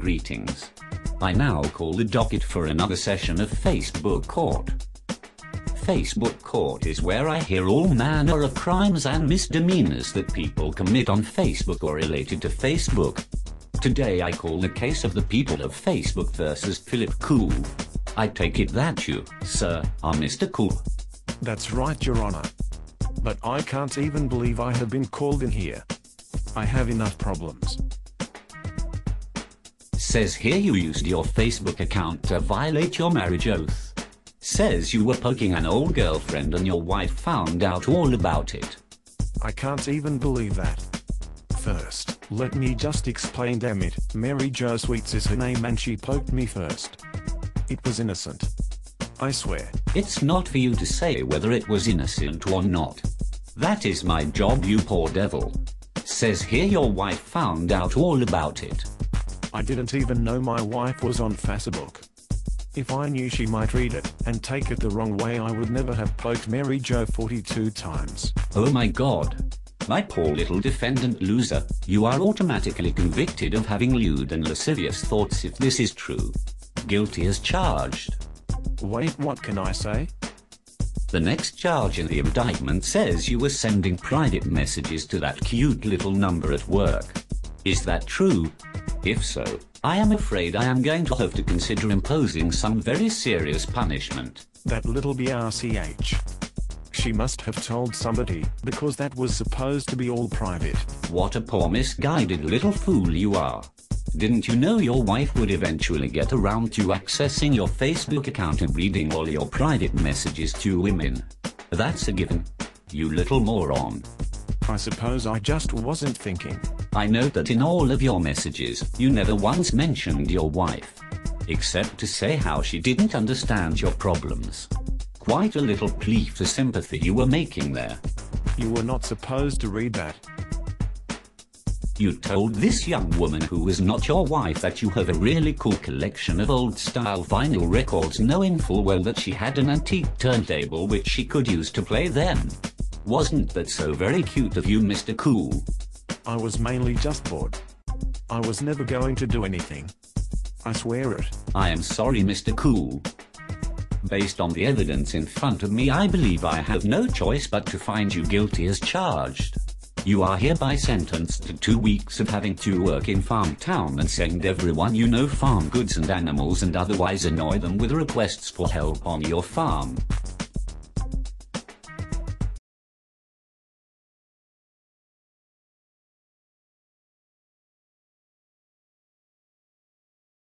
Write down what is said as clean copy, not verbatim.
greetings. I now call the docket for another session of Facebook Court. Facebook Court is where I hear all manner of crimes and misdemeanors that people commit on Facebook or related to Facebook. Today I call the case of the people of Facebook versus Philip Cool. I take it that you, sir, are Mr. Cool. That's right, Your Honor. But I can't even believe I have been called in here. I have enough problems. Says here you used your Facebook account to violate your marriage oath. Says you were poking an old girlfriend and your wife found out all about it. I can't even believe that. First, let me just explain, damn it. Mary Jo Sweets is her name and she poked me first. It was innocent. I swear. It's not for you to say whether it was innocent or not. That is my job, you poor devil. Says here your wife found out all about it. I didn't even know my wife was on Facebook. If I knew she might read it and take it the wrong way, I would never have poked Mary Jo 42 times. Oh my god. My poor little defendant loser, you are automatically convicted of having lewd and lascivious thoughts if this is true. Guilty as charged. Wait, what can I say? The next charge in the indictment says you were sending private messages to that cute little number at work. Is that true? If so, I am afraid I am going to have to consider imposing some very serious punishment. That little BRCH. She must have told somebody, because that was supposed to be all private. What a poor misguided little fool you are. Didn't you know your wife would eventually get around to accessing your Facebook account and reading all your private messages to women? That's a given. You little moron. I suppose I just wasn't thinking. I know that in all of your messages, you never once mentioned your wife. Except to say how she didn't understand your problems. Quite a little plea for sympathy you were making there. You were not supposed to read that. You told this young woman who was not your wife that you have a really cool collection of old-style vinyl records, knowing full well that she had an antique turntable which she could use to play them. Wasn't that so very cute of you, Mr. Cool? I was mainly just bored. I was never going to do anything. I swear it. I am sorry, Mr. Cool. Based on the evidence in front of me, I believe I have no choice but to find you guilty as charged. You are hereby sentenced to 2 weeks of having to work in Farm Town and send everyone you know farm goods and animals and otherwise annoy them with requests for help on your farm.